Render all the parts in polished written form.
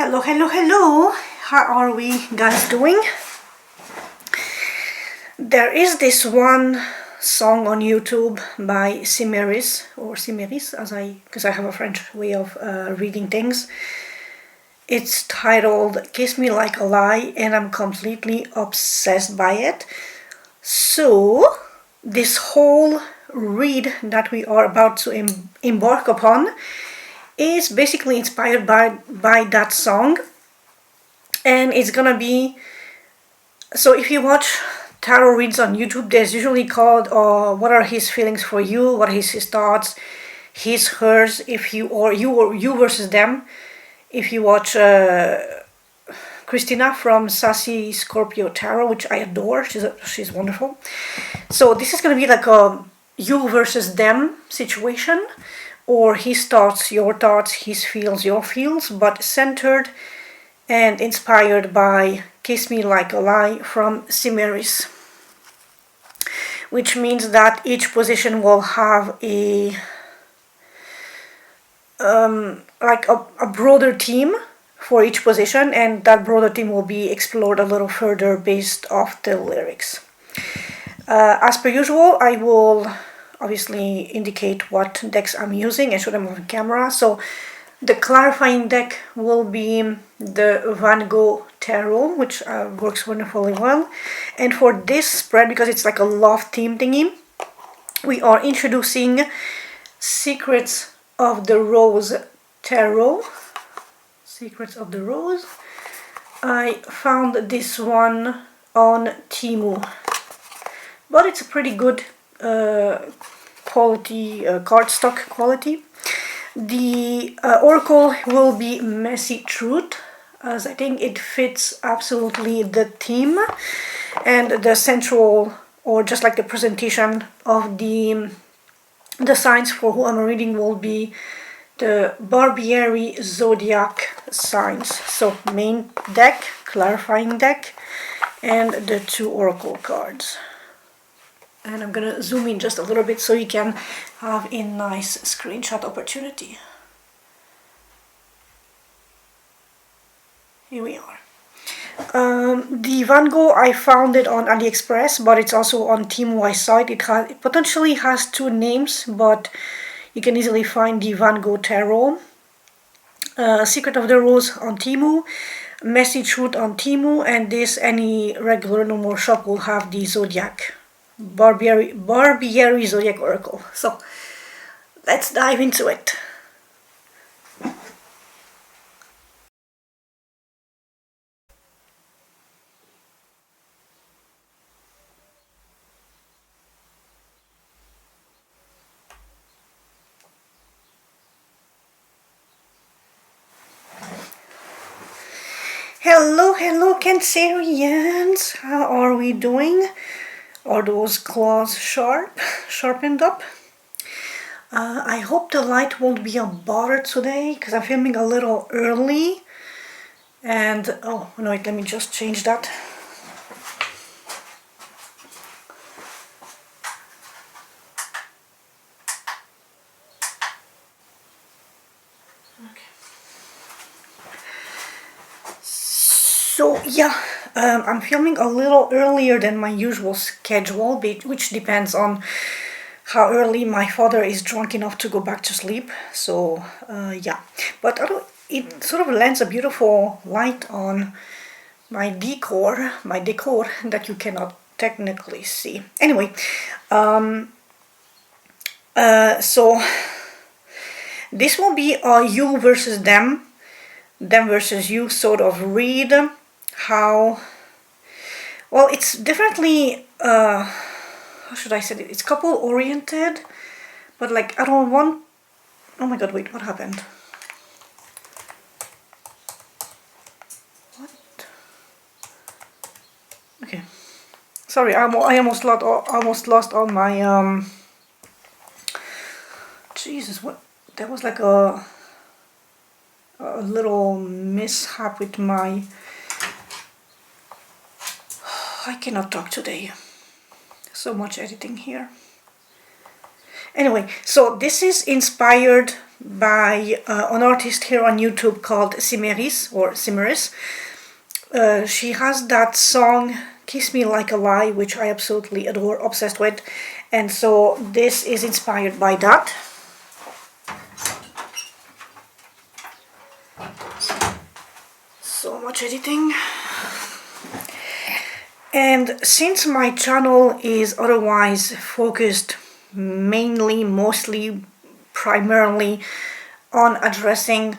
Hello, hello, hello. How are we guys doing? There is this one song on YouTube by Cimeris, or Cimeris, because I have a French way of reading things. It's titled Kiss Me Like a Lie, and I'm completely obsessed by it. So, this whole read that we are about to embark upon is basically inspired by that song. And it's gonna be, so if you watch tarot reads on YouTube, there's usually called what are his feelings for you, what are his thoughts, his, hers, if you, or you versus them. If you watch Christina from Sassy Scorpio Tarot, which I adore, she's wonderful. So this is gonna be like a you versus them situation, or his thoughts, his feels, your feels, but centered and inspired by Kiss Me Like a Lie from Cimeris, which means that each position will have a broader theme for each position, and that broader theme will be explored a little further based off the lyrics. As per usual, I will obviously indicate what decks I'm using and show them on camera. So the clarifying deck will be the Van Gogh Tarot, which works wonderfully well. And for this spread, because it's like a love theme thingy, we are introducing Secrets of the Rose Tarot. Secrets of the Rose. I found this one on Temu, but it's a pretty good quality, cardstock quality. The oracle will be Messy Truth, as I think it fits absolutely the theme, and the central, or just like the presentation of the signs for who I'm reading, will be the Barbiery Zodiac signs. So main deck, clarifying deck, and the two oracle cards. And I'm gonna zoom in just a little bit so you can have a nice screenshot opportunity. Here we are. The Van Gogh, I found it on AliExpress, but it's also on Temu. I saw it. It potentially has two names, but you can easily find the Van Gogh Tarot. Secret of the Rose on Temu, Messy Truth on Temu, and this, any regular normal shop will have the Zodiac. Barbiery Zodiac Oracle. So let's dive into it. Hello, hello Cancerians. How are we doing? Are those claws sharpened up? I hope the light won't be a bother today, because I'm filming a little early. And, oh, no, wait, let me just change that. Okay. So, yeah. I'm filming a little earlier than my usual schedule, which depends on how early my father is drunk enough to go back to sleep. So, yeah. But it sort of lends a beautiful light on my decor that you cannot technically see. Anyway, so this will be a you versus them versus you sort of read. How, well, it's definitely how should I say it? It's couple oriented, but like I don't want, oh my god, wait, what happened? What? Okay, sorry, I almost lost all my Jesus, what, that was like a little mishap with my, I cannot talk today. So much editing here. Anyway, so this is inspired by an artist here on YouTube called Simeris or Simeris. She has that song Kiss Me Like a Lie, which I absolutely adore, obsessed with, and so this is inspired by that. So much editing. And since my channel is otherwise focused mainly, mostly, primarily on addressing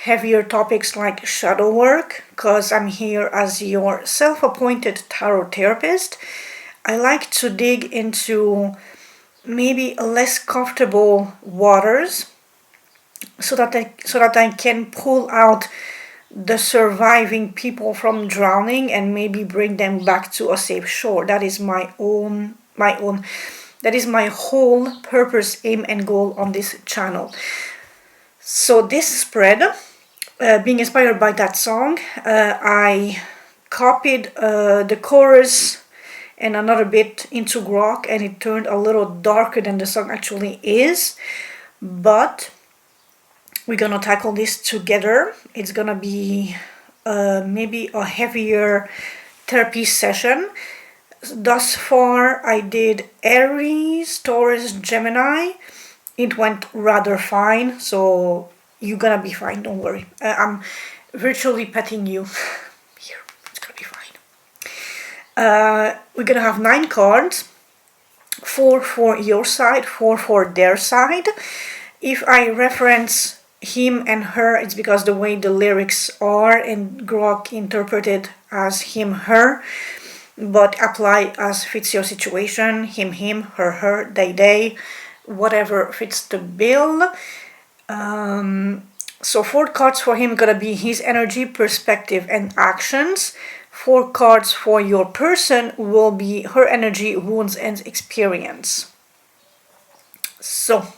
heavier topics like shadow work, because I'm here as your self-appointed tarot therapist, I like to dig into maybe less comfortable waters so that I can pull out the surviving people from drowning and maybe bring them back to a safe shore. That is my whole purpose, aim and goal on this channel. So this spread, being inspired by that song, I copied the chorus and another bit into Gogh, and it turned a little darker than the song actually is, but we're gonna tackle this together. It's gonna be maybe a heavier therapy session. Thus far, I did Aries, Taurus, Gemini. It went rather fine, so you're gonna be fine, don't worry. I'm virtually petting you. Here, it's gonna be fine. We're gonna have 9 cards, 4 for your side, 4 for their side. If I reference him and her, it's because the way the lyrics are, and Gogh interpreted as him, her, but apply as fits your situation. Him, him, her, her, they, whatever fits the bill. So 4 cards for him gonna be his energy, perspective, and actions. 4 cards for your person will be her energy, wounds, and experience. So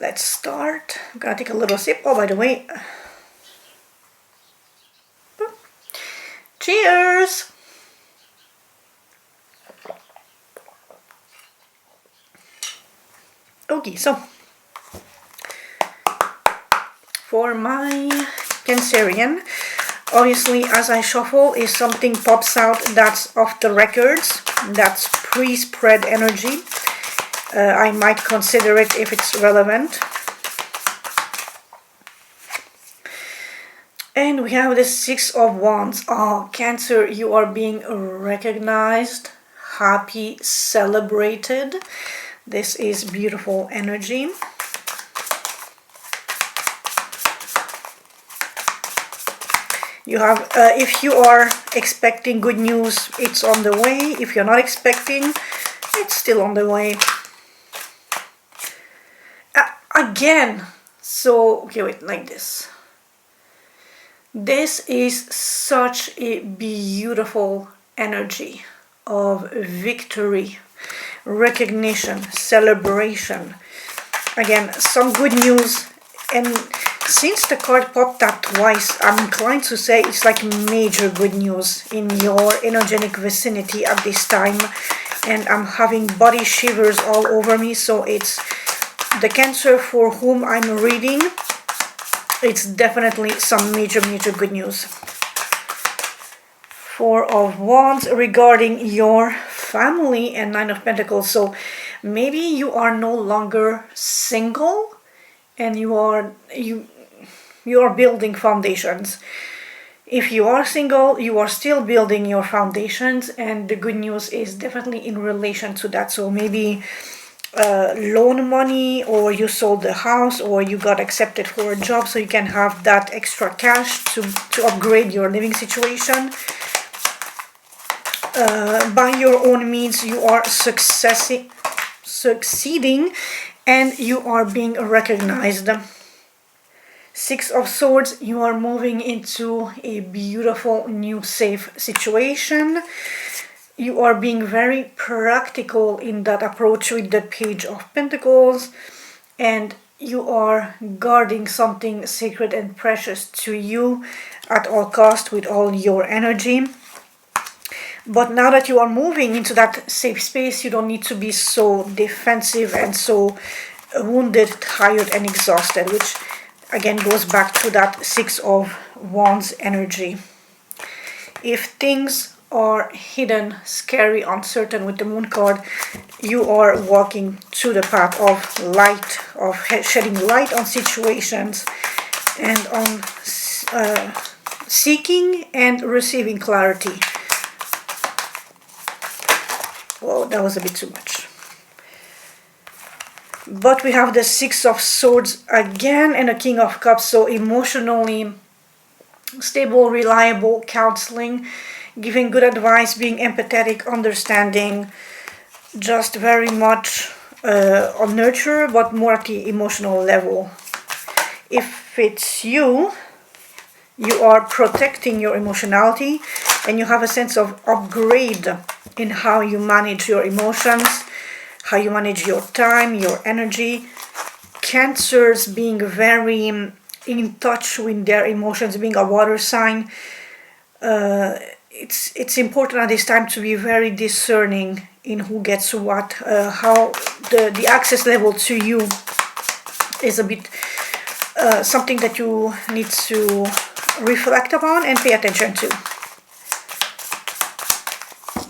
let's start. I'm gonna take a little sip. Oh, by the way, cheers! Okay, so for my Cancerian, obviously as I shuffle, if something pops out that's off the records, that's pre-spread energy, I might consider it if it's relevant. And we have the 6 of Wands. Oh, Cancer, you are being recognized, happy, celebrated. This is beautiful energy. You have, if you are expecting good news, it's on the way. If you're not expecting, it's still on the way. Again, so, okay, wait, like this. This is such a beautiful energy of victory, recognition, celebration. Again, some good news, and since the card popped up twice, I'm inclined to say it's like major good news in your energetic vicinity at this time, and I'm having body shivers all over me, so it's the Cancer for whom I'm reading. It's definitely some major good news. 4 of Wands regarding your family and 9 of Pentacles. So maybe you are no longer single and you are building foundations. If you are single, you are still building your foundations, and the good news is definitely in relation to that. So maybe loan money, or you sold the house, or you got accepted for a job so you can have that extra cash to upgrade your living situation. By your own means, you are succeeding and you are being recognized. 6 of Swords, you are moving into a beautiful new safe situation. You are being very practical in that approach with the Page of Pentacles, and you are guarding something sacred and precious to you at all cost with all your energy. But now that you are moving into that safe space, you don't need to be so defensive and so wounded, tired, and exhausted, which again goes back to that Six of Wands energy. If things are hidden, scary, uncertain with the Moon card, you are walking through the path of light, of shedding light on situations and on seeking and receiving clarity. Whoa, that was a bit too much. But we have the Six of Swords again and a King of Cups, so emotionally stable, reliable, counseling, giving good advice, being empathetic, understanding, just very much on nurture, but more at the emotional level. If it's you, you are protecting your emotionality and you have a sense of upgrade in how you manage your emotions, how you manage your time, your energy. Cancers being very in touch with their emotions, being a water sign, it's important at this time to be very discerning in who gets what, how the access level to you is a bit something that you need to reflect upon and pay attention to.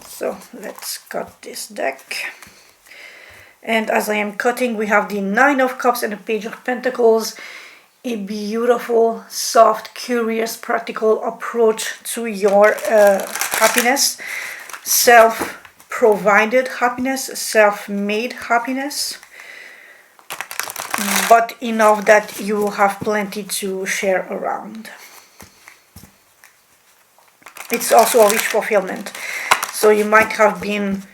So let's cut this deck. And as I am cutting, we have the Nine of Cups and the Page of Pentacles. A beautiful, soft, curious, practical approach to your happiness. Self-provided happiness, self-made happiness. But enough that you have plenty to share around. It's also a wish fulfillment. So you might have been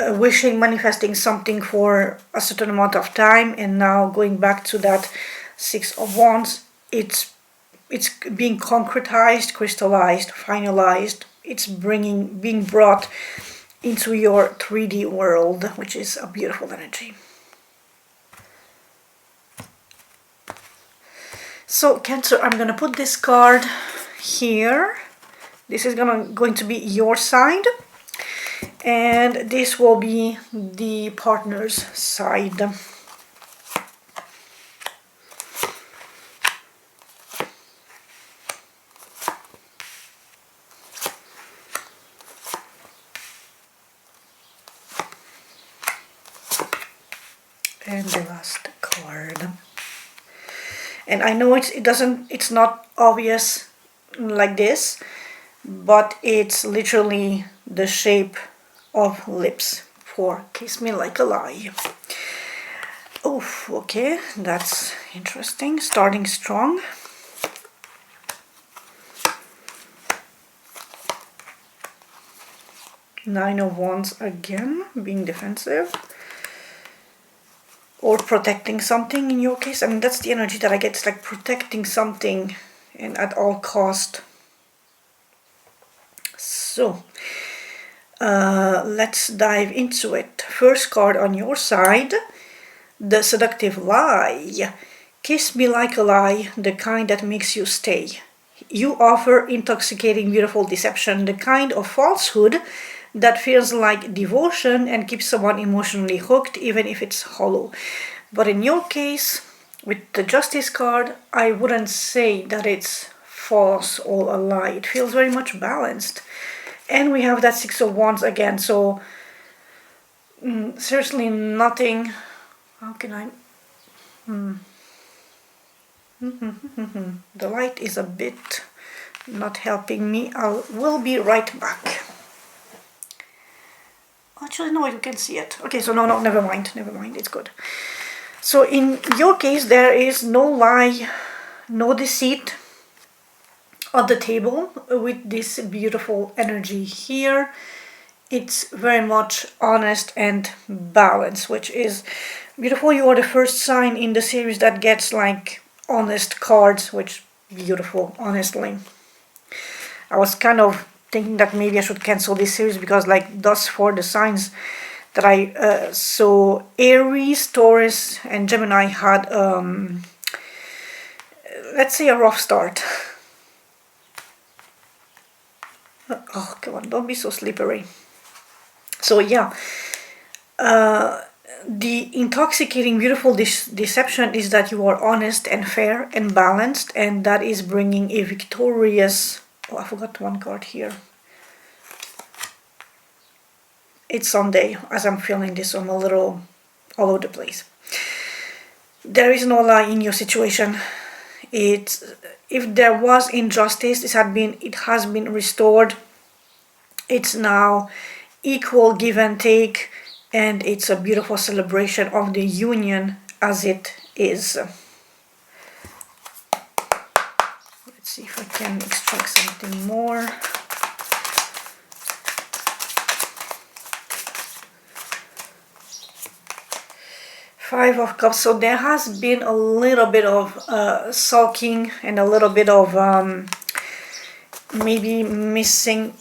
wishing, manifesting something for a certain amount of time, and now going back to that Six of Wands, it's being concretized, crystallized, finalized. It's being brought into your 3D world, which is a beautiful energy. So Cancer, I'm gonna put this card here. This is going to be your side, and this will be the partner's side. And the last card. And I know it's not obvious like this, but it's literally the shape of lips for Kiss Me Like a Lie. Oh, okay, that's interesting. Starting strong. Nine of Wands again, being defensive. Or protecting something in your case. I mean, that's the energy that I get. It's like protecting something and at all cost. So, let's dive into it. First card on your side, the Seductive Lie. Kiss me like a lie, the kind that makes you stay. You offer intoxicating, beautiful deception, the kind of falsehood that feels like devotion and keeps someone emotionally hooked, even if it's hollow. But in your case, with the Justice card, I wouldn't say that it's false or a lie. It feels very much balanced. And we have that Six of Wands again, so seriously nothing. How can I... The light is a bit not helping me. I will be right back. Actually, no, you can see it. Okay, so no, never mind, it's good. So in your case, there is no lie, no deceit on the table with this beautiful energy here. It's very much honest and balanced, which is beautiful. You are the first sign in the series that gets like honest cards, which beautiful, honestly. I was kind of thinking that maybe I should cancel this series because like thus for the signs that I saw, Aries, Taurus and Gemini had let's say a rough start. Oh come on, don't be so slippery. So yeah, The intoxicating, beautiful deception is that you are honest and fair and balanced, and that is bringing a victorious. Oh, I forgot one card here. It's Sunday. As I'm feeling this, I'm a little all over the place. There is no lie in your situation. If there was injustice, it has been restored. It's now equal give and take, and it's a beautiful celebration of the union as it is. Let's see if I can extract something more. Five of Cups. So there has been a little bit of sulking and a little bit of maybe missing,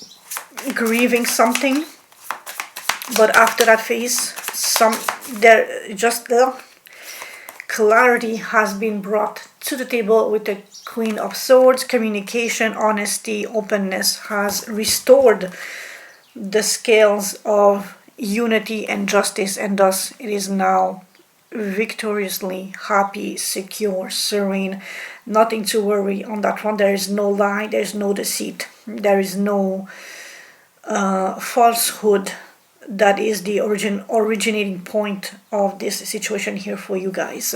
grieving something. But after that phase, the clarity has been brought to the table with the Queen of Swords. Communication, honesty, openness has restored the scales of unity and justice, and thus it is now victoriously happy, secure, serene. Nothing to worry on that one. There is no lie, there is no deceit, there is no falsehood. That is the originating point of this situation here for you guys.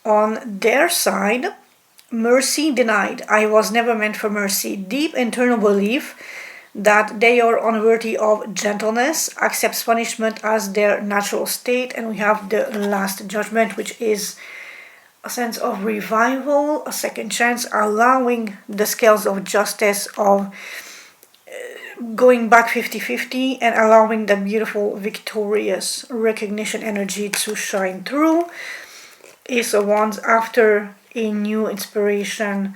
On their side, mercy denied. I was never meant for mercy. Deep internal belief that they are unworthy of gentleness, accepts punishment as their natural state. And we have the last judgment, which is a sense of revival, a second chance, allowing the scales of justice of going back 50-50 and allowing the beautiful victorious recognition energy to shine through. Ace of Wands, after a new inspiration,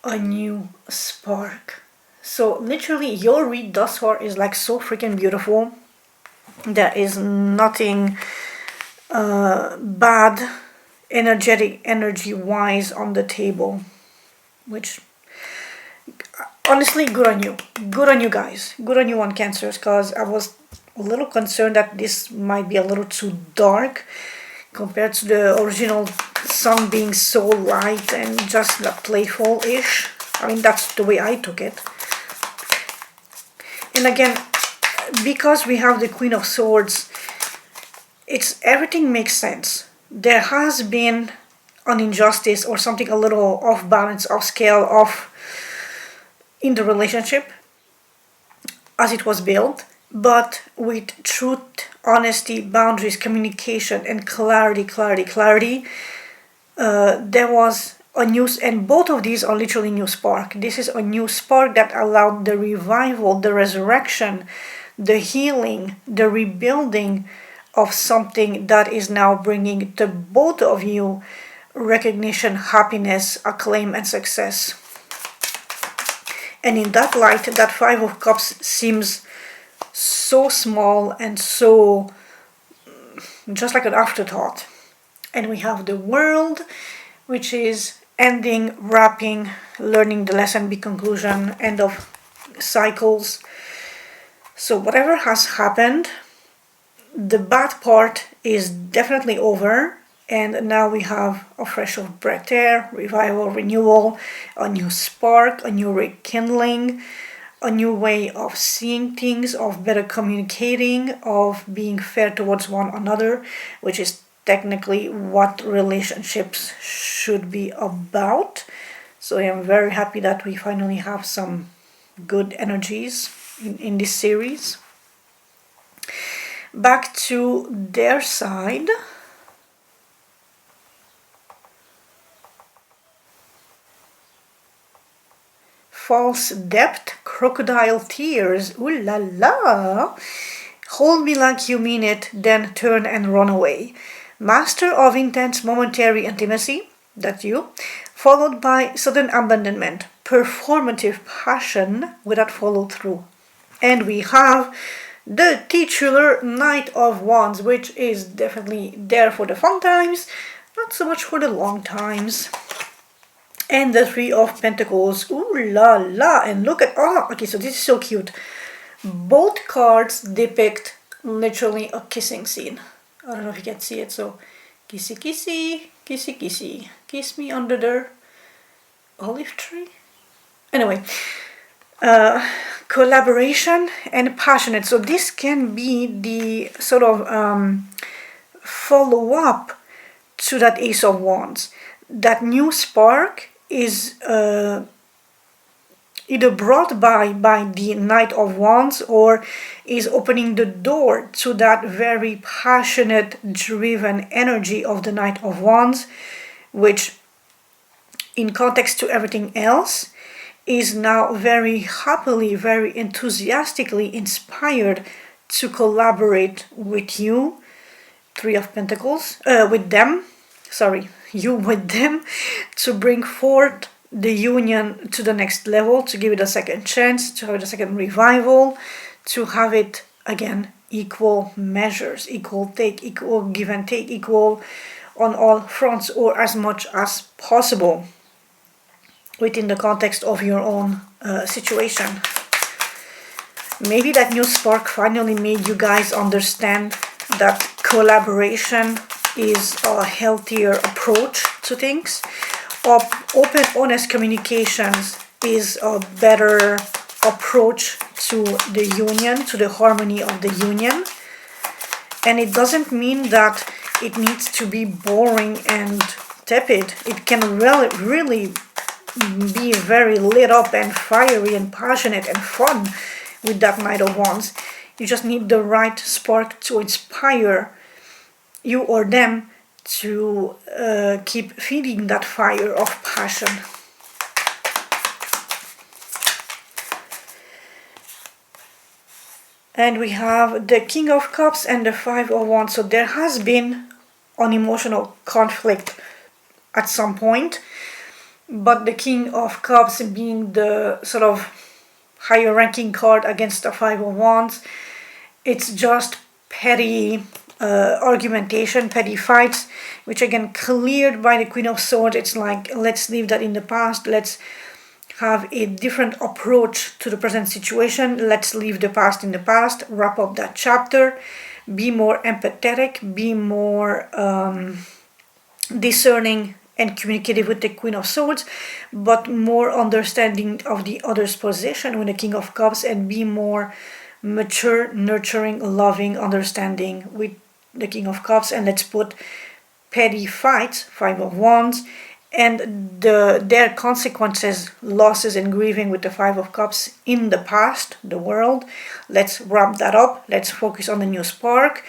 a new spark. So literally your read thus far is like so freaking beautiful. There is nothing bad energy wise on the table, which honestly, good on you. Good on you guys. Good on you on Cancers, because I was a little concerned that this might be a little too dark compared to the original song being so light and just playful-ish. I mean, that's the way I took it. And again, because we have the Queen of Swords, everything makes sense. There has been an injustice or something a little off balance, off scale, off in the relationship as it was built, but with truth, honesty, boundaries, communication, and clarity, there was a new, and both of these are literally new spark. This is a new spark that allowed the revival, the resurrection, the healing, the rebuilding of something that is now bringing to both of you recognition, happiness, acclaim, and success. And in that light, that Five of Cups seems so small and so just like an afterthought. And we have the World, which is ending, wrapping, learning the lesson, be conclusion, end of cycles. So whatever has happened, the bad part is definitely over, and now we have a fresh of breath air, revival, renewal, a new spark, a new rekindling, a new way of seeing things, of better communicating, of being fair towards one another, which is technically what relationships should be about. So I am very happy that we finally have some good energies in this series. Back to their side. False depth, crocodile tears, ooh la la. Hold me like you mean it, then turn and run away. Master of intense momentary intimacy, that's you, followed by sudden abandonment, performative passion without follow through. And we have the titular Knight of Wands, which is definitely there for the fun times, not so much for the long times. And the Three of Pentacles. Ooh la la. And look at, oh, okay, so this is so cute. Both cards depict literally a kissing scene. I don't know if you can see it, so kissy kissy, kissy kissy. Kiss me under the olive tree. Anyway, collaboration and passionate. So this can be the sort of follow-up to that Ace of Wands. That new spark is either brought by the Knight of Wands, or is opening the door to that very passionate, driven energy of the Knight of Wands, which in context to everything else is now very happily, very enthusiastically inspired to collaborate with you, Three of Pentacles, with them, sorry, you with them, to bring forth the union to the next level, to give it a second chance, to have it a second revival, to have it again equal measures, equal take, equal give and take, equal on all fronts, or as much as possible within the context of your own situation. Maybe that new spark finally made you guys understand that collaboration is a healthier approach to things. Open, honest communications is a better approach to the union, to the harmony of the union. And it doesn't mean that it needs to be boring and tepid. It can really be very lit up and fiery and passionate and fun with that Knight of Wands. You just need the right spark to inspire you or them to keep feeding that fire of passion. And we have the King of Cups and the Five of Wands. So there has been an emotional conflict at some point, but the King of Cups being the sort of higher ranking card against the Five of Wands, it's just petty argumentation, petty fights, which again cleared by the Queen of Swords. It's like, let's leave that in the past, let's have a different approach to the present situation, let's leave the past in the past, wrap up that chapter, be more empathetic, be more discerning and communicative with the Queen of Swords, but more understanding of the other's position with the King of Cups, and be more mature, nurturing, loving, understanding with the King of Cups. And let's put petty fights, Five of Wands, and their consequences, losses and grieving with the Five of Cups in the past, the world. Let's wrap that up. Let's focus on the new spark,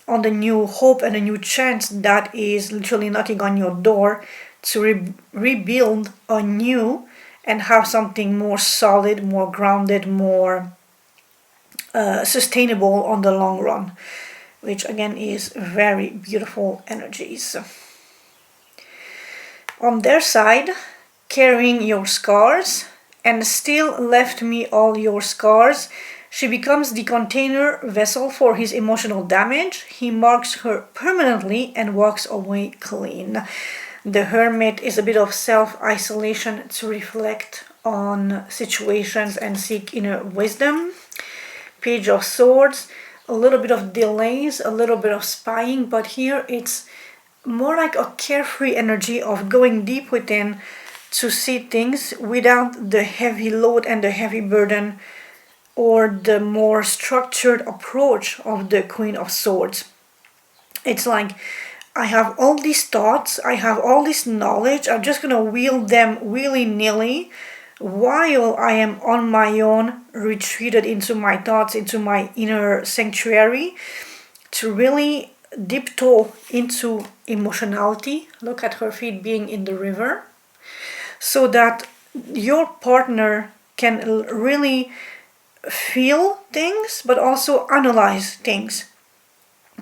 on the new hope and a new chance that is literally knocking on your door to rebuild anew and have something more solid, more grounded, more sustainable on the long run, which again is very beautiful energies. On their side, carrying your scars, and still left me all your scars. She becomes the container vessel for his emotional damage. He marks her permanently and walks away clean. The Hermit is a bit of self-isolation to reflect on situations and seek inner wisdom. Page of Swords, a little bit of delays, a little bit of spying, but here it's more like a carefree energy of going deep within to see things without the heavy load and the heavy burden, or the more structured approach of the Queen of Swords. It's like, I have all these thoughts, I have all this knowledge, I'm just gonna wield them willy-nilly while I am on my own, retreated into my thoughts, into my inner sanctuary, to really dip toe into emotionality. Look at her feet being in the river, so that your partner can really feel things but also analyze things.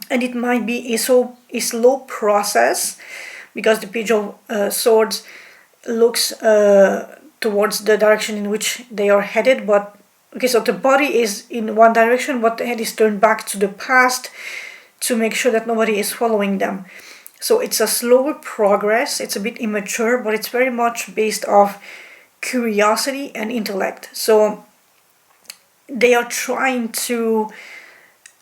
And it might be a slow process, because the Page of Swords looks towards the direction in which they are headed. But okay, so the body is in one direction, but the head is turned back to the past to make sure that nobody is following them. So it's a slower progress, it's a bit immature, but it's very much based off curiosity and intellect. So they are trying to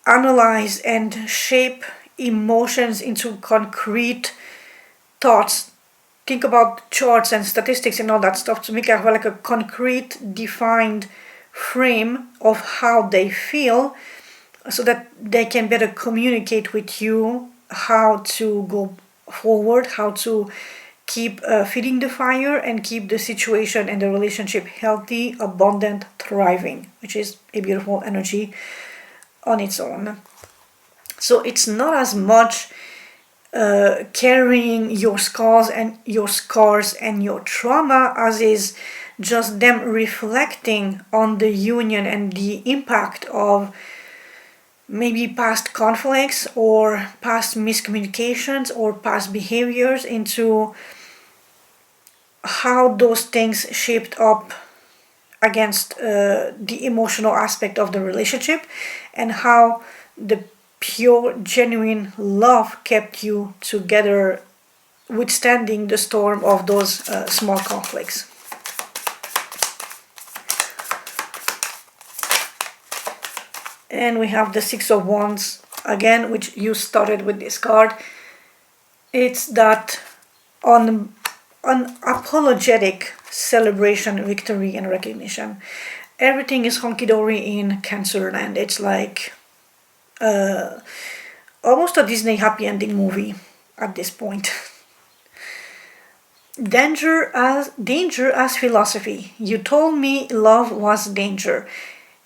analyze and shape emotions into concrete thoughts. Think about charts and statistics and all that stuff to make it like a concrete, defined frame of how they feel so that they can better communicate with you how to go forward, how to keep feeding the fire and keep the situation and the relationship healthy, abundant, thriving, which is a beautiful energy on its own. So it's not as much carrying your scars and your trauma as is just them reflecting on the union and the impact of maybe past conflicts or past miscommunications or past behaviors into how those things shaped up against the emotional aspect of the relationship and how the pure, genuine love kept you together, withstanding the storm of those small conflicts. And we have the Six of Wands again, which you started with this card. It's that unapologetic celebration, victory, and recognition. Everything is hunky dory in Cancerland. It's like almost a Disney happy ending movie at this point. Danger as philosophy. You told me love was danger.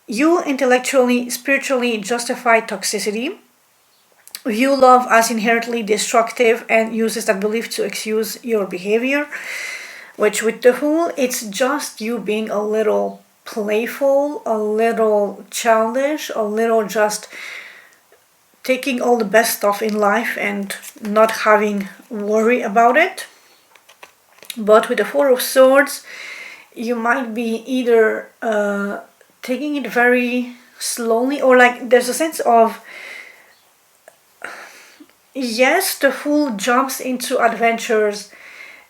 You intellectually, spiritually justify toxicity. View love as inherently destructive and uses that belief to excuse your behavior. Which with the Fool, it's just you being a little playful, a little childish, a little just taking all the best stuff in life and not having worry about it. But with the Four of Swords, you might be either taking it very slowly, or like there's a sense of, yes, the Fool jumps into adventures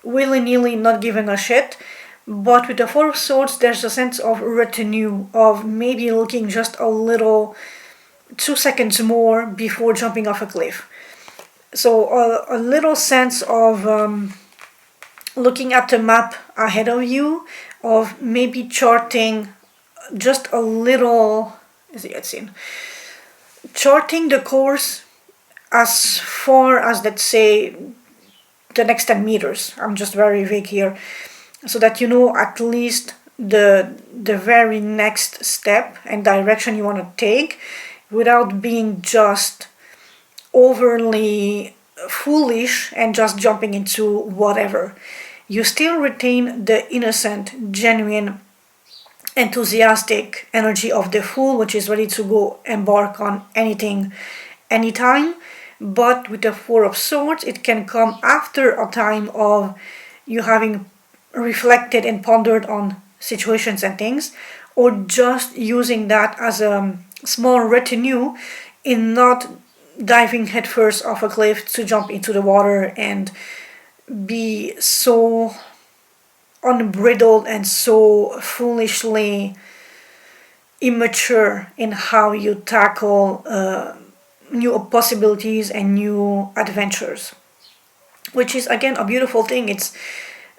willy-nilly, not giving a shit, but with the Four of Swords there's a sense of retenue, of maybe looking just a little 2 seconds more before jumping off a cliff. So a little sense of looking at the map ahead of you, of maybe charting just a little, charting the course as far as, let's say, the next 10 meters. I'm just very vague here, so that you know at least the very next step and direction you want to take, without being just overly foolish and just jumping into whatever. You still retain the innocent, genuine, enthusiastic energy of the Fool, which is ready to go embark on anything, anytime. But with the Four of Swords, it can come after a time of you having reflected and pondered on situations and things, or just using that as a small retinue in not diving headfirst off a cliff to jump into the water and be so unbridled and so foolishly immature in how you tackle new possibilities and new adventures, which is again a beautiful thing. It's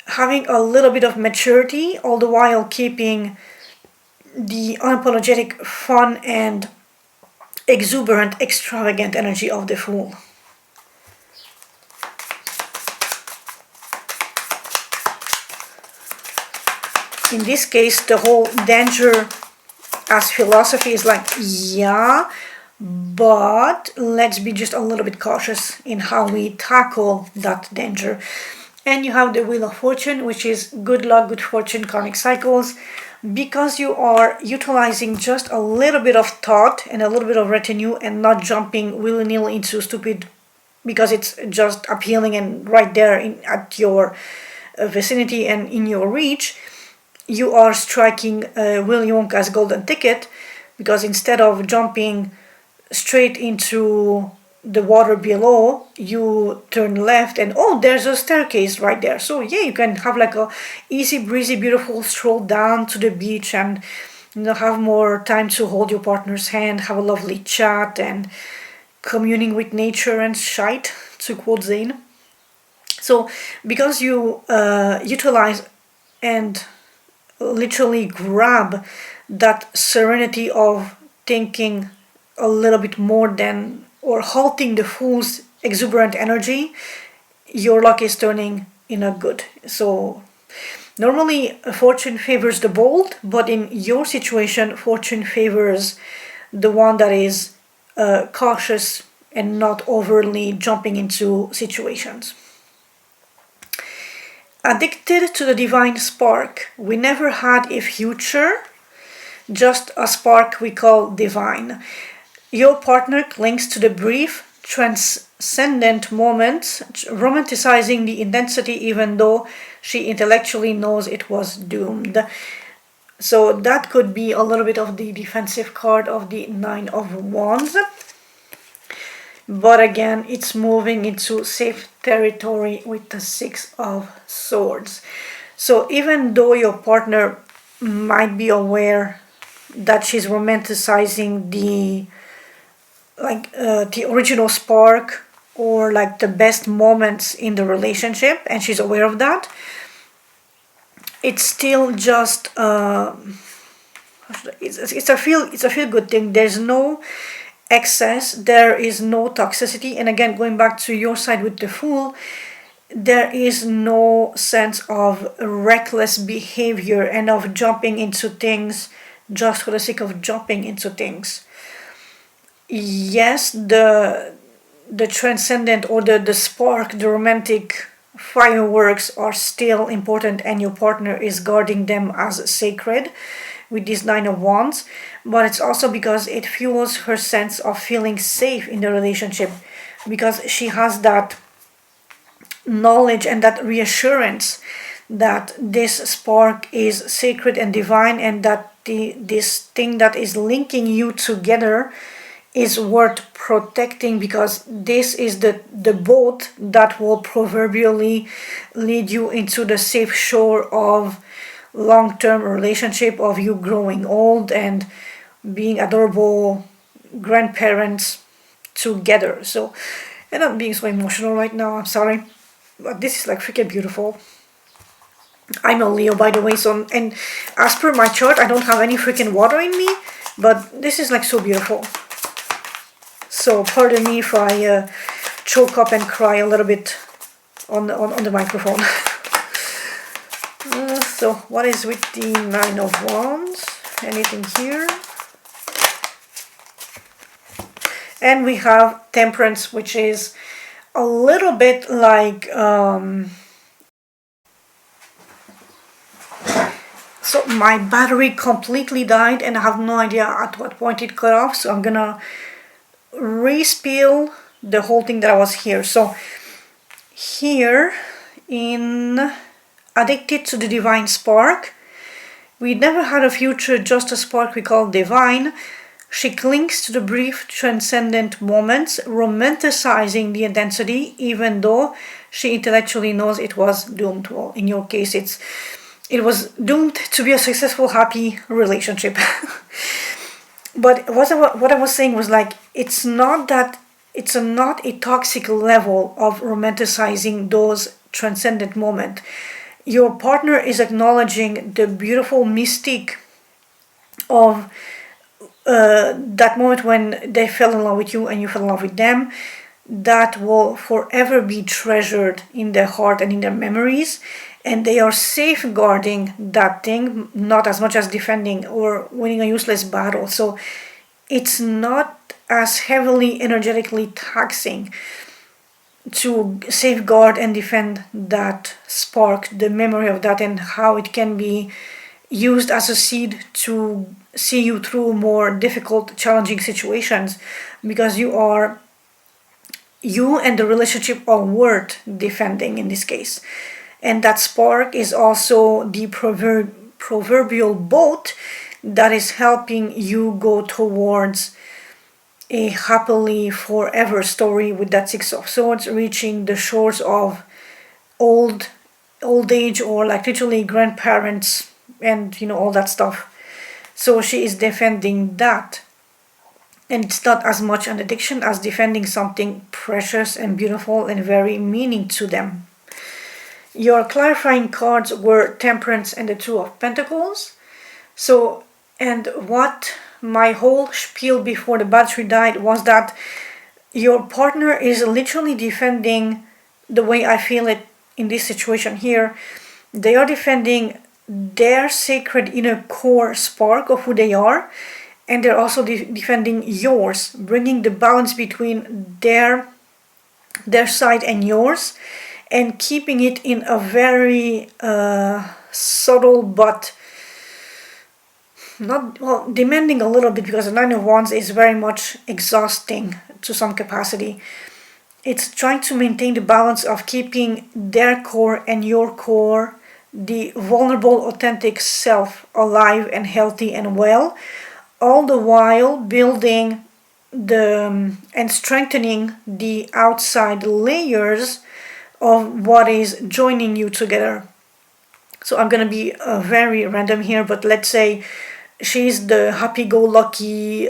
having a little bit of maturity all the while keeping the unapologetic fun and exuberant, extravagant energy of the Fool. In this case, the whole danger as philosophy is like, yeah, but let's be just a little bit cautious in how we tackle that danger. And you have the Wheel of Fortune, which is good luck, good fortune, karmic cycles, because you are utilizing just a little bit of thought and a little bit of retinue and not jumping willy-nilly into stupid because it's just appealing and right there at your vicinity and in your reach. You are striking Willy Wonka's golden ticket, because instead of jumping straight into the water below, you turn left and oh, there's a staircase right there. So yeah, you can have like a easy breezy beautiful stroll down to the beach and have more time to hold your partner's hand, have a lovely chat and communing with nature and shite, to quote Zane. So because you utilize and literally grab that serenity of thinking a little bit more than, or halting the fool's exuberant energy, your luck is turning in a good. So normally fortune favors the bold, but in your situation fortune favors the one that is cautious and not overly jumping into situations. Addicted to the divine spark, we never had a future, just a spark we call divine. Your partner clings to the brief, transcendent moments, romanticizing the intensity even though she intellectually knows it was doomed. So that could be a little bit of the defensive card of the Nine of Wands. But again, it's moving into safe territory with the Six of Swords. So even though your partner might be aware that she's romanticizing the original spark or like the best moments in the relationship, and she's aware of that, it's still just it's a feel good thing. There's no excess, there is no toxicity, and again, going back to your side with the Fool, there is no sense of reckless behavior and of jumping into things just for the sake of jumping into things. Yes, the transcendent or the spark, the romantic fireworks are still important, and your partner is guarding them as sacred with this Nine of Wands, but it's also because it fuels her sense of feeling safe in the relationship, because she has that knowledge and that reassurance that this spark is sacred and divine, and that this thing that is linking you together is worth protecting, because this is the boat that will proverbially lead you into the safe shore of long-term relationship, of you growing old and being adorable grandparents together. So, and I'm being so emotional right now, I'm sorry, but this is like freaking beautiful. I'm a Leo, by the way, so, and as per my chart, I don't have any freaking water in me, but this is like so beautiful. So pardon me if I choke up and cry a little bit on the microphone. So what is with the Nine of Wands? Anything here? And we have Temperance, which is a little bit like so my battery completely died and I have no idea at what point it cut off, so I'm gonna respill the whole thing that I was here. So here in Addicted to the Divine Spark, we never had a future, just a spark we call divine. She clings to the brief transcendent moments, romanticizing the intensity even though she intellectually knows it was doomed. Well, in your case it was doomed to be a successful, happy relationship. But what I was saying was like, it's not a toxic level of romanticizing those transcendent moments. Your partner is acknowledging the beautiful mystique of that moment when they fell in love with you and you fell in love with them. That will forever be treasured in their heart and in their memories, and they are safeguarding that thing, not as much as defending or winning a useless battle. So it's not as heavily energetically taxing to safeguard and defend that spark, the memory of that, and how it can be used as a seed to see you through more difficult, challenging situations, because you and the relationship are worth defending in this case. And that spark is also the proverbial boat that is helping you go towards a happily forever story with that Six of Swords reaching the shores of old age, or like literally grandparents and all that stuff. So she is defending that. And it's not as much an addiction as defending something precious and beautiful and very meaning to them. Your clarifying cards were Temperance and the Two of Pentacles. So, and what my whole spiel before the battery died was that your partner is literally defending the way I feel it in this situation here. They are defending their sacred inner core spark of who they are, and they're also defending yours, bringing the balance between their side and yours, and keeping it in a very subtle but not, well, demanding a little bit, because the Nine of Wands is very much exhausting to some capacity. It's trying to maintain the balance of keeping their core and your core, the vulnerable, authentic self, alive and healthy and well, all the while building and strengthening the outside layers of what is joining you together. So I'm gonna be very random here, but let's say she's the happy-go-lucky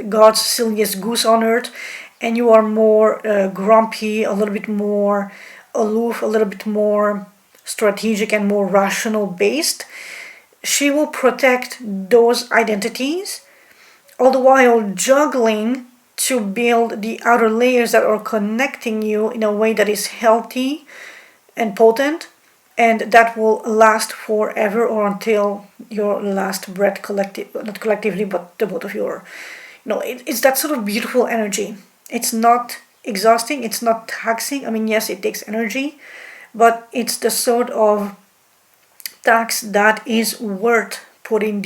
God's silliest goose on earth, and you are more grumpy, a little bit more aloof, a little bit more strategic and more rational based. She will protect those identities, all the while juggling to build the outer layers that are connecting you in a way that is healthy and potent, and that will last forever, or until your last breath, not collectively, but the both of you. It's that sort of beautiful energy. It's not exhausting, it's not taxing. I mean, yes, it takes energy, but it's the sort of tax that is worth putting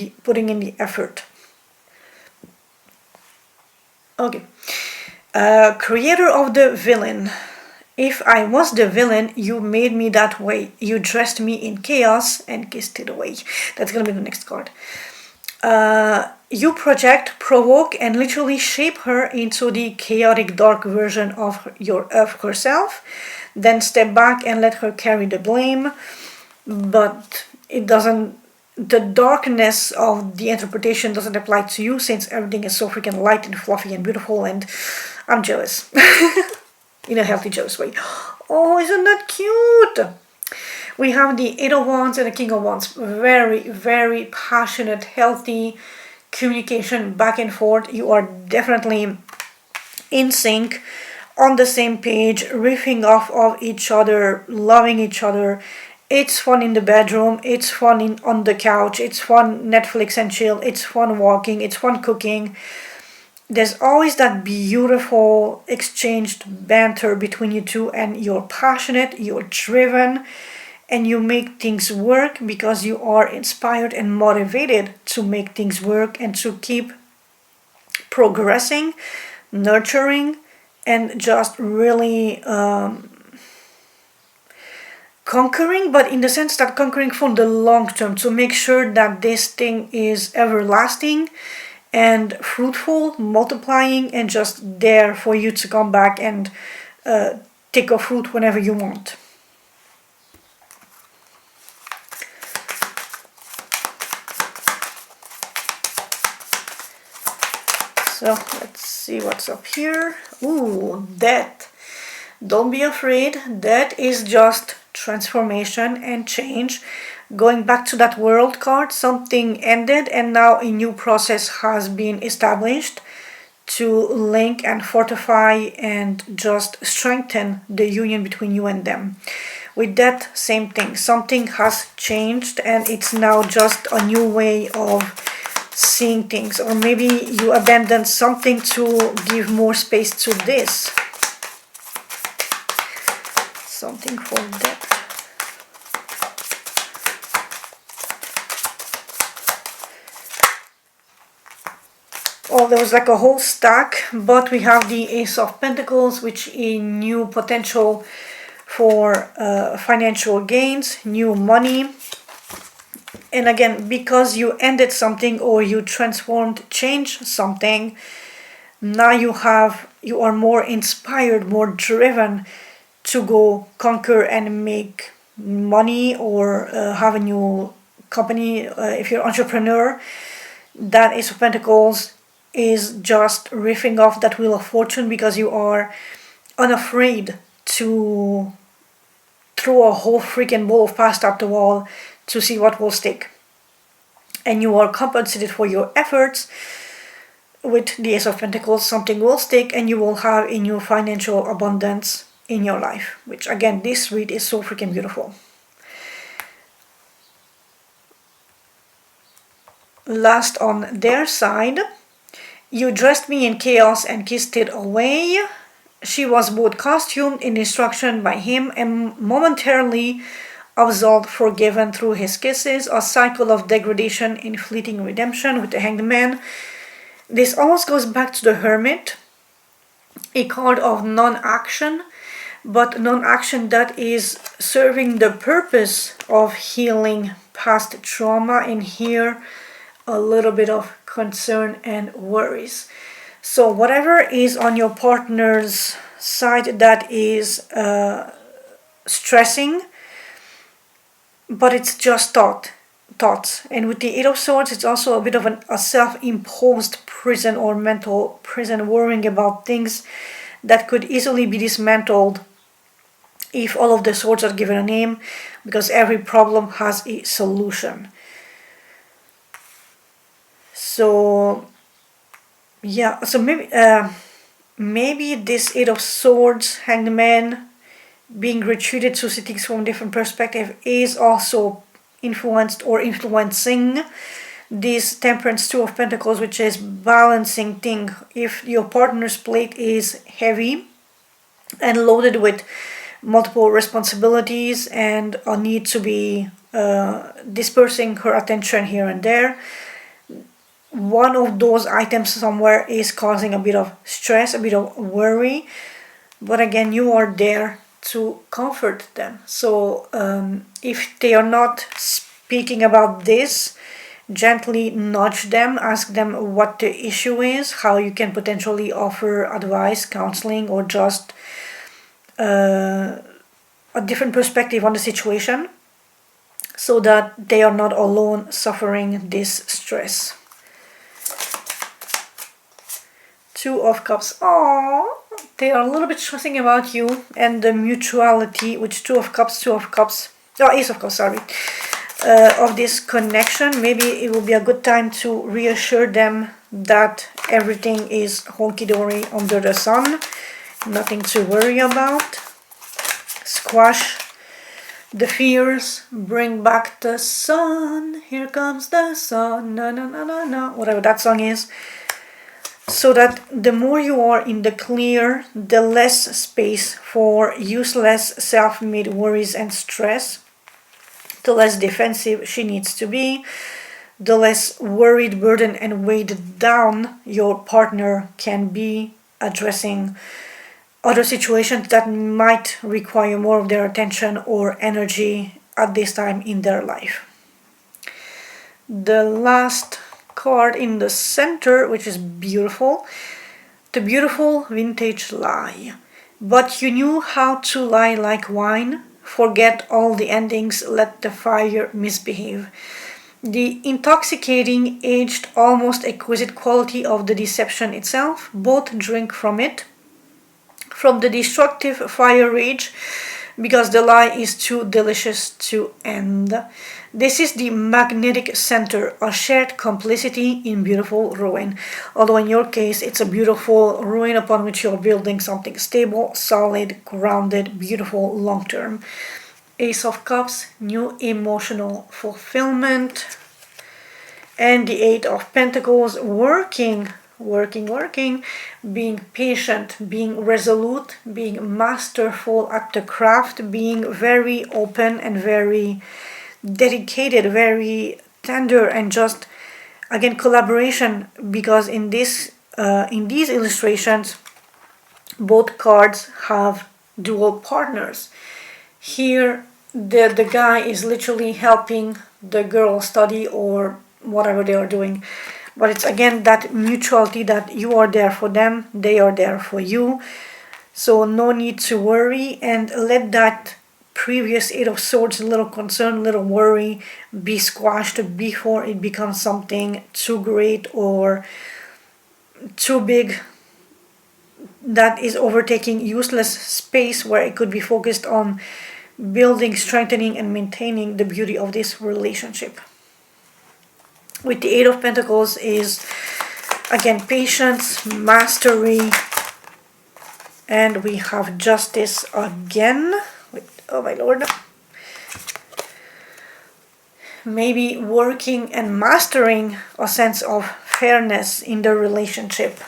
in the effort. Okay. Creator of the villain. If I was the villain, you made me that way. You dressed me in chaos and kissed it away. That's gonna be the next card. You project, provoke, and literally shape her into the chaotic, dark version of herself. Then step back and let her carry the blame. But it doesn't. The darkness of the interpretation doesn't apply to you, since everything is so freaking light and fluffy and beautiful, and I'm jealous. In a healthy, jealous way. Oh, isn't that cute? We have the Eight of Wands and the King of Wands. Very, very passionate, healthy communication back and forth. You are definitely in sync, on the same page, riffing off of each other, loving each other. It's fun in the bedroom, it's fun on the couch, it's fun Netflix and chill, it's fun walking, it's fun cooking. There's always that beautiful exchanged banter between you two, and you're passionate, you're driven, and you make things work because you are inspired and motivated to make things work and to keep progressing, nurturing, and just really conquering, but in the sense that conquering for the long term, to make sure that this thing is everlasting and fruitful, multiplying, and just there for you to come back and take a fruit whenever you want. So let's see what's up here. Ooh, Death. Don't be afraid. Death is just transformation and change. Going back to that World card, something ended and now a new process has been established to link and fortify and just strengthen the union between you and them. With that, same thing. Something has changed and it's now just a new way of seeing things. Or maybe you abandoned something to give more space to this. Something for that. Oh, there was like a whole stack, but we have the Ace of Pentacles, which is new potential for financial gains, new money. And again, because you ended something or you transformed, changed something, Now you are more inspired, more driven to go conquer and make money, or have a new company. If you're an entrepreneur, that Ace of Pentacles is just riffing off that Wheel of Fortune, because you are unafraid to throw a whole freaking bowl of pasta up the wall to see what will stick. And you are compensated for your efforts with the Ace of Pentacles. Something will stick, and you will have a new financial abundance in your life, which again, this read is so freaking beautiful. Last on their side, you dressed me in chaos and kissed it away. She was both costumed in instruction by him and momentarily absolved, forgiven through his kisses. A cycle of degradation in fleeting redemption with the Hanged Man. This almost goes back to the Hermit, a card of non-action, but non-action that is serving the purpose of healing past trauma, and here a little bit of concern and worries. So whatever is on your partner's side that is stressing, but it's just thoughts. And with the Eight of Swords, it's also a bit of a self-imposed prison or mental prison, worrying about things that could easily be dismantled if all of the swords are given a name, because every problem has a solution. So yeah, so maybe this Eight of Swords, Hanged Man, being retreated to see things from a different perspective, is also influenced or influencing this Temperance, Two of Pentacles, which is balancing thing. If your partner's plate is heavy and loaded with multiple responsibilities and a need to be dispersing her attention here and there, one of those items somewhere is causing a bit of stress, a bit of worry. But again, you are there to comfort them. So if they are not speaking about this, gently nudge them, ask them what the issue is, how you can potentially offer advice, counseling, or just a different perspective on the situation, so that they are not alone suffering this stress. Two of Cups. Aww, they are a little bit stressing about you and the mutuality, which Ace of Cups, sorry, of this connection. Maybe it will be a good time to reassure them that everything is honky-dory under the sun, nothing to worry about. Squash the fears, bring back the sun, here comes the sun, na na na na na, whatever that song is. So that the more you are in the clear, the less space for useless self-made worries and stress, the less defensive she needs to be, the less worried, burdened, and weighed down your partner can be, addressing other situations that might require more of their attention or energy at this time in their life. The last card in the center, which is beautiful, the beautiful Vintage Lie. But you knew how to lie like wine, forget all the endings, let the fire misbehave. The intoxicating, aged, almost exquisite quality of the deception itself, both drink from it, from the destructive fire rage, because the lie is too delicious to end. This is the magnetic center, a shared complicity in beautiful ruin. Although in your case, it's a beautiful ruin upon which you're building something stable, solid, grounded, beautiful, long-term. Ace of Cups, new emotional fulfillment. And the Eight of Pentacles, working, being patient, being resolute, being masterful at the craft, being very open and very dedicated, very tender, and just again collaboration, because in these illustrations both cards have dual partners. Here the guy is literally helping the girl study or whatever they are doing, But it's again that mutuality, that you are there for them, they are there for you. So no need to worry, and let that previous Eight of Swords, little concern, little worry, be squashed before it becomes something too great or too big that is overtaking useless space where it could be focused on building, strengthening, and maintaining the beauty of this relationship. With the Eight of Pentacles is again patience, mastery, and we have justice again. Oh my lord. Maybe working and mastering a sense of fairness in the relationship.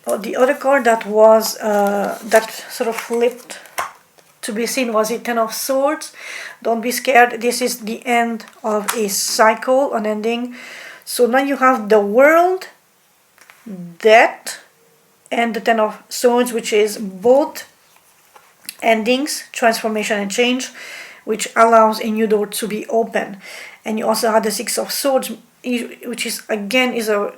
Oh, the other card that was that sort of flipped to be seen was the Ten of Swords. Don't be scared. This is the end of a cycle, an ending. So now you have the World, Death, and the Ten of Swords, which is both endings, transformation and change, which allows a new door to be open. And you also have the Six of Swords, which is again is a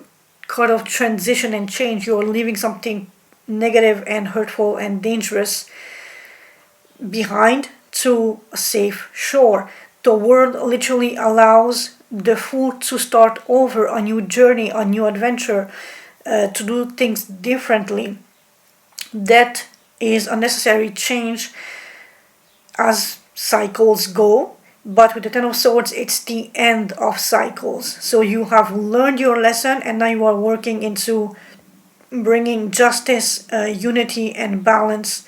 card of transition and change. You're leaving something negative and hurtful and dangerous behind to a safe shore. The World literally allows the Fool to start over, a new journey, a new adventure, to do things differently. That is a necessary change as cycles go, but with the Ten of Swords it's the end of cycles. So you have learned your lesson and now you are working into bringing justice, unity and balance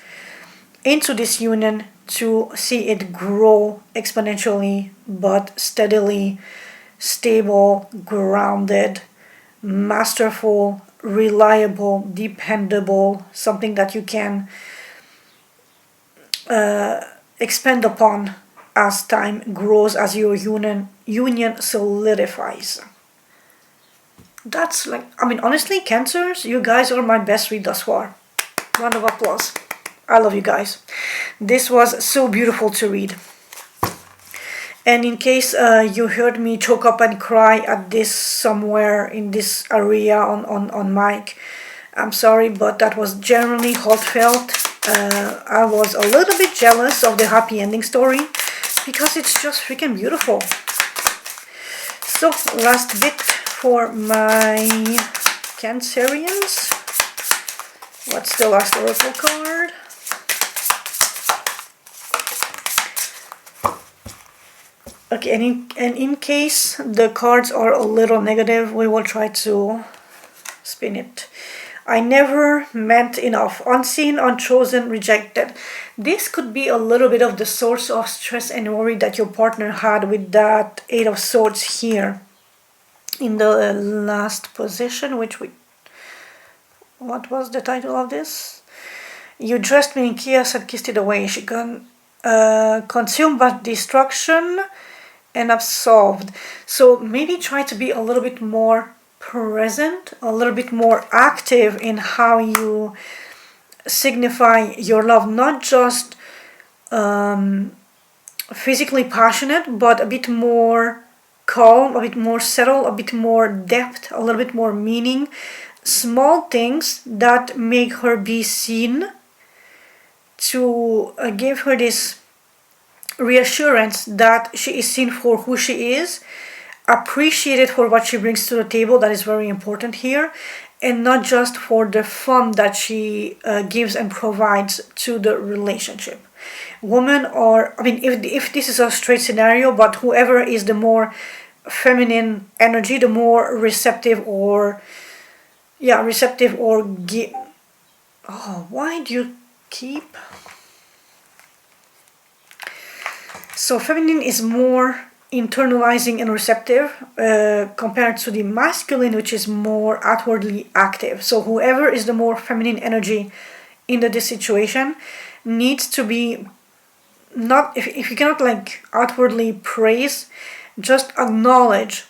into this union to see it grow exponentially but steadily, stable, grounded, masterful, reliable, dependable, something that you can expand upon as time grows, as your union solidifies. That's like, I mean, honestly, Cancers, you guys are my best read thus far. Round of applause. I love you guys. This was so beautiful to read. And in case you heard me choke up and cry at this somewhere in this area on mic, I'm sorry, but that was generally heartfelt. I was a little bit jealous of the happy ending story because it's just freaking beautiful. So, last bit for my Cancerians. What's the last oracle card? Okay, and in case the cards are a little negative, we will try to spin it. I never meant enough. Unseen, unchosen, rejected. This could be a little bit of the source of stress and worry that your partner had with that Eight of Swords here. In the last position, which we... What was the title of this? You dressed me in chaos and kissed it away. She consumed by destruction and absolved. So maybe try to be a little bit more present, a little bit more active in how you signify your love, not just physically passionate, but a bit more calm, a bit more settled, a bit more depth, a little bit more meaning. Small things that make her be seen, to give her this reassurance that she is seen for who she is, appreciated for what she brings to the table. That is very important here, and not just for the fun that she gives and provides to the relationship. Woman, or I mean, if this is a straight scenario, but whoever is the more feminine energy, the more receptive or oh, why do you keep... So feminine is more internalizing and receptive compared to the masculine, which is more outwardly active. So whoever is the more feminine energy in this situation needs to be not, if you cannot like outwardly praise, just acknowledged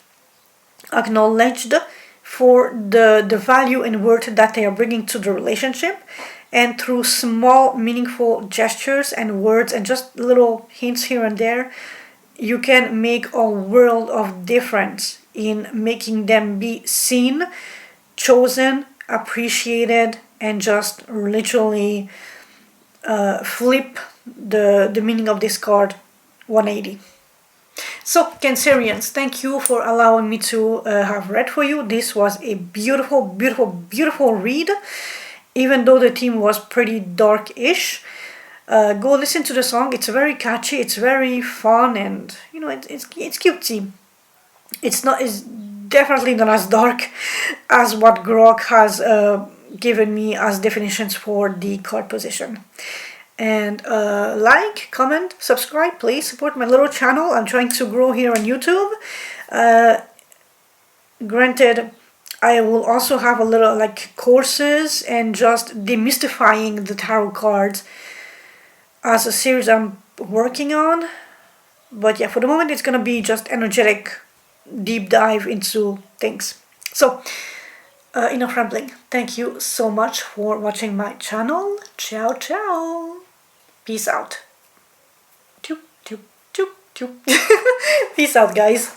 for the value and worth that they are bringing to the relationship. And through small meaningful gestures and words and just little hints here and there, you can make a world of difference in making them be seen, chosen, appreciated, and just literally flip the meaning of this card 180. So, Cancerians, thank you for allowing me to have read for you. This was a beautiful, beautiful, beautiful read, even though the theme was pretty dark-ish. Go listen to the song. It's very catchy. It's very fun, and you know it's cutesy. It's definitely not as dark as what Gogh has given me as definitions for the card position. And like, comment, subscribe, please support my little channel. I'm trying to grow here on YouTube. Granted, I will also have a little like courses and just demystifying the tarot cards as a series I'm working on. But yeah, for the moment it's gonna be just energetic deep dive into things. So enough rambling. Thank you so much for watching my channel. Ciao ciao. Peace out. Peace out, guys.